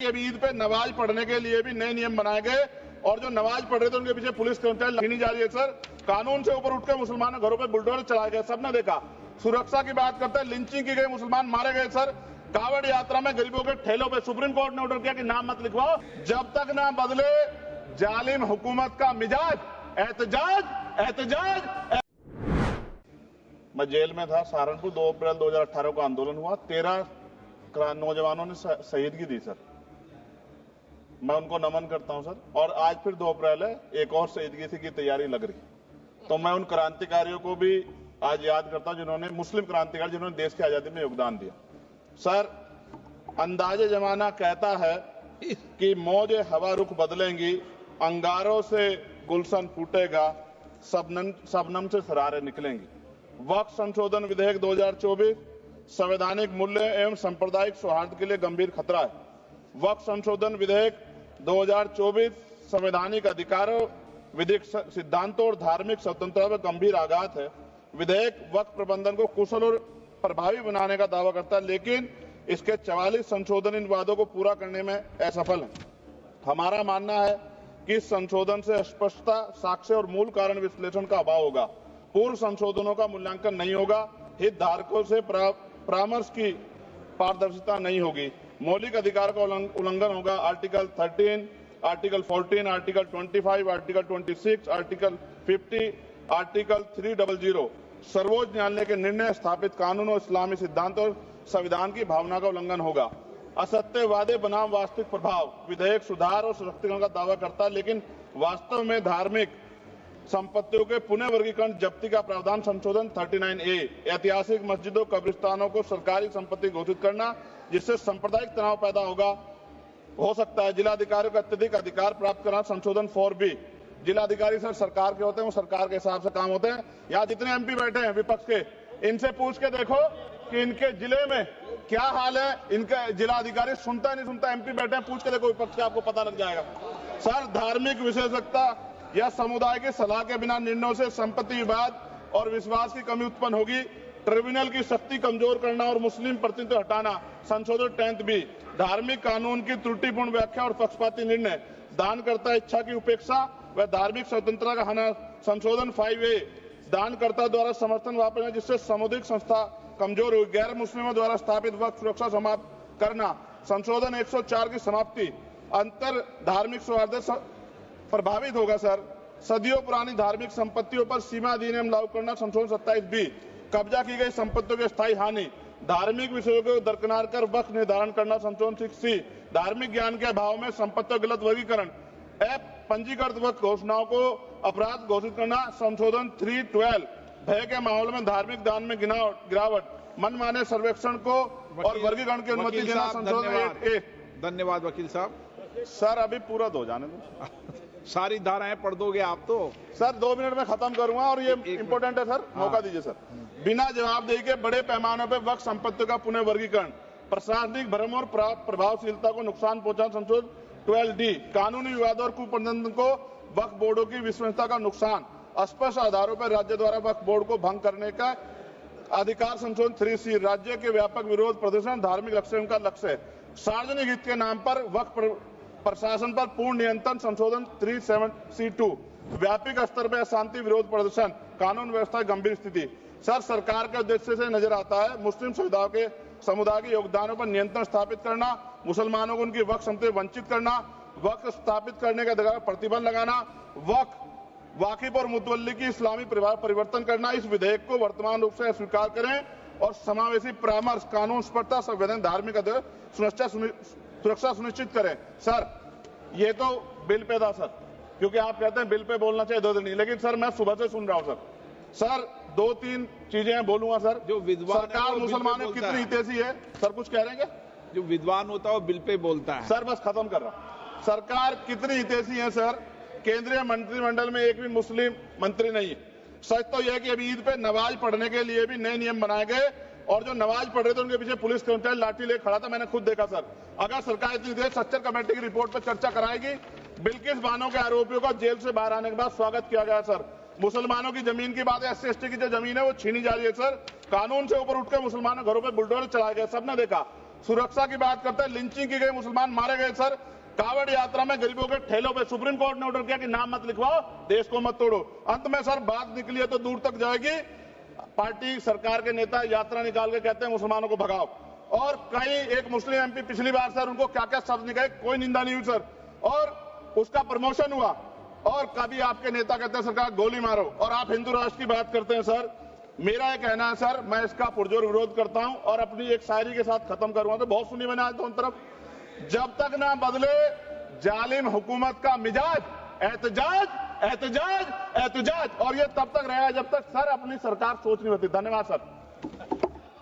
अभी ईद पे नमाज पढ़ने के लिए भी नए नियम बनाए गए और जो नमाज पढ़ रहे थे उनके पीछे पुलिस कर्मचारी लगनी जा रही है। सर, कानून से ऊपर उठकर मुसलमानों घरों पे बुलडोजर चलाए गए, सबने देखा। सुरक्षा की बात करते हैं, लिंचिंग की गई, मुसलमान मारे गए। सर, कावड़ यात्रा में गरीबों के ठेलों पे सुप्रीम कोर्ट ने ऑर्डर किया कि नाम मत लिखवाओ जब तक ना बदले जालिम हुकूमत का मिजाज। एहतजाज एहतजाज। मैं जेल में था सहारनपुर, 2 अप्रैल 2018 को आंदोलन हुआ, 13 नौजवानों ने शहीदगी दी। सर, मैं उनको नमन करता हूं। सर, और आज फिर 2 अप्रैल है, एक और शहीदगी की तैयारी लग रही। तो मैं उन क्रांतिकारियों को भी आज याद करता हूं जिन्होंने, मुस्लिम क्रांतिकारी जिन्होंने देश की आजादी में योगदान दिया। सर, अंदाजे जमाना कहता है कि मौजे हवा रुख बदलेंगी, अंगारों से गुलशन फूटेगा, शबनम से सरारे निकलेंगी। वक्फ संशोधन विधेयक 2024 संवैधानिक मूल्य एवं सांप्रदायिक सौहार्द के लिए गंभीर खतरा है। वक्फ संशोधन विधेयक 2024 संवैधानिक अधिकारों, विधिक सिद्धांतों और धार्मिक स्वतंत्रता पर गंभीर आघात है। विधेयक वक्फ प्रबंधन को कुशल और प्रभावी बनाने का दावा करता है, लेकिन इसके 44 संशोधन इन वादों को पूरा करने में असफल है। हमारा मानना है कि इस संशोधन से स्पष्टता, साक्ष्य और मूल कारण विश्लेषण का अभाव होगा। पूर्व संशोधनों का मूल्यांकन नहीं होगा, हितधारकों से परामर्श की पारदर्शिता नहीं होगी, मौलिक अधिकार का उल्लंघन होगा। Article 13, article 14, article 25, article 26, article 50, article 300 सर्वोच्च न्यायालय के निर्णय, स्थापित कानून और इस्लामी सिद्धांत और संविधान की भावना का उल्लंघन होगा। असत्य वादे बनाम वास्तविक प्रभाव, विधेयक सुधार और सशक्तिकरण का दावा करता है, लेकिन वास्तव में धार्मिक संपत्तियों के पुनः वर्गीकरण, जब्ती का प्रावधान संशोधन 39A, ऐतिहासिक मस्जिदों, कब्रिस्तानों को सरकारी संपत्ति घोषित करना, जिससे सांप्रदायिक तनाव पैदा हो सकता है। जिलाधिकारियों को अत्यधिक अधिकार प्राप्त करना, संशोधन 4B। जिलाधिकारी सर सरकार के होते हैं, वो सरकार के हिसाब से काम होते हैं। यहाँ जितने MP बैठे हैं विपक्ष के, इनसे पूछ के देखो कि इनके जिले में क्या हाल है। इनका जिलाधिकारी सुनता नहीं सुनता, MP बैठे हैं, पूछ के देखो विपक्ष के, आपको पता लग जाएगा। सर, धार्मिक विशेषज्ञता या समुदाय की सलाह के बिना निर्णयों से संपत्ति विवाद और विश्वास की कमी उत्पन्न होगी। ट्रिब्यूनल की शक्ति कमजोर करना और मुस्लिम प्रतिनिधित्व हटाना, संशोधन 10B। धार्मिक कानून की त्रुटिपूर्ण व्याख्या और पक्षपाती निर्णय, दानकर्ता इच्छा की उपेक्षा व धार्मिक स्वतंत्रता का हनन, संशोधन 5A। दानकर्ता द्वारा समर्थन वापस, जिससे सामुदायिक संस्था कमजोर हुई। गैर मुस्लिमों द्वारा स्थापित वक्फ सुरक्षा समाप्त करना, संशोधन 104 की समाप्ति। अंतर धार्मिक सौहार्द प्रभावित होगा। सर, सदियों पुरानी धार्मिक संपत्तियों पर सीमा अधिनियम लागू करना, संशोधन 27B। कब्जा की गई संपत्तियों की स्थायी हानि, धार्मिक विषयों को दरकिनार कर वक्फ निर्धारण करना, संशोधन 6C। धार्मिक ज्ञान के अभाव में संपत्तियों गलत वर्गीकरण, पंजीकृत वक्फ घोषणाओं को अपराध घोषित करना, संशोधन 312। भय के माहौल में धार्मिक दान में गिरावट, मनमाने सर्वेक्षण को और वर्गीकरण की अनुमति देना, संशोधन 8A। धन्यवाद वकील साहब। सर, अभी पूरा दो जाने दो। सारी धाराएं पढ़ दोगे आप तो? सर, 2 मिनट में खत्म करूंगा और ये इंपॉर्टेंट है सर, मौका दीजिए सर। बिना जवाबदेही के बड़े पैमाने पर वक्फ संपत्तियों का पुनः वर्गीकरण, प्रशासनिक भ्रम और प्रभावशीलता को नुकसान पहुंचाना, संशोधन 12D। कानूनी विवादों और कुप्रबंधन को वक्फ बोर्डों की विश्वसनीयता का नुकसान, अस्पष्ट आधारों पर राज्य द्वारा वक्फ बोर्ड को भंग करने का अधिकार, संशोधन 3C। राज्य के व्यापक विरोध प्रदर्शन, धार्मिक लक्ष्य का लक्ष्य, सार्वजनिक हित के नाम पर वक्फ प्रशासन पर पूर्ण नियंत्रण, संशोधन 37C2। व्यापक स्तर पर अशांति विरोध प्रदर्शन, कानून व्यवस्था की गंभीर स्थिति। सर, सरकार के उद्देश्य से नजर आता है मुस्लिम समुदाय के योगदानों पर नियंत्रण स्थापित करना, मुसलमानों को उनकी वक्फ संपत्ति वंचित करना, वक्फ स्थापित करने का अधिकार प्रतिबंध लगाना, वाकिफ और मुतवल्ली की इस्लामी परिवर्तन करना। इस विधेयक को वर्तमान रूप से स्वीकार करें और समावेशी परामर्श, कानून स्पष्टता, संवैधानिक धार्मिक सुरक्षा सुनिश्चित करें। सर, ये तो बिल पे था सर, क्योंकि आप कहते हैं बिल पे बोलना चाहिए 2 दिन नहीं, लेकिन सर मैं सुबह से सुन रहा हूं सर 2-3 चीजें बोलूंगा सर। जो विद्वान सरकार मुसलमानों की कितनी हितैषी है सर, कुछ कह रहे हैं क्या? जो विद्वान होता है वो बिल पे बोलता है। सर, बस खत्म कर रहा हूं। सरकार कितनी हितैषी है सर? केंद्रीय मंत्रिमंडल में एक भी मुस्लिम मंत्री नहीं है। सच तो यह है कि अभी ईद पे नमाज पढ़ने के लिए भी नए नियम बनाए गए और जो नमाज पढ़ रहे थे उनके पीछे पुलिस कर्मचारी लाठी लेकर खड़ा था, मैंने खुद देखा सर। अगर सरकार इतनी देर सच्चर कमेटी की रिपोर्ट पर चर्चा कराएगी, बिल्किस बानो के आरोपियों का जेल से बाहर आने के बाद स्वागत किया गया सर। मुसलमानों की जमीन की बात है, SC/ST की जो जमीन है वो छीनी जा रही है सर। कानून से ऊपर उठकर मुसलमानों घरों पर बुलडोजर चलाए गए, सबने देखा। सुरक्षा की बात करते हैं, लिंचिंग की गई, मुसलमान मारे गए सर। कावड़ यात्रा में गरीबों के ठेलों पे सुप्रीम कोर्ट ने ऑर्डर किया कि नाम मत लिखवाओ, देश को मत तोड़ो। अंत में सर बात निकली है तो दूर तक जाएगी। पार्टी सरकार के नेता यात्रा निकाल के कहते हैं मुसलमानों को भगाओ, और कई एक मुस्लिम एमपी पिछली बार सर उनको क्या क्या शब्द निकले, कोई निंदा नहीं हुई सर, और उसका प्रमोशन हुआ। और कभी आपके नेता कहते हैं सरकार गोली मारो, और आप हिंदू राष्ट्र की बात करते हैं सर। मेरा ये कहना है सर, मैं इसका पुरजोर विरोध करता हूं और अपनी एक शायरी के साथ खत्म करूंगा। तो बहुत सुनी मैंने आज दोनों तरफ, जब तक ना बदले जालिम हुकूमत का मिजाज, एहतजाज एहतजाज एहतजाज, और ये तब तक रहेगा जब तक सर अपनी सरकार सोच नहीं होती। धन्यवाद सर।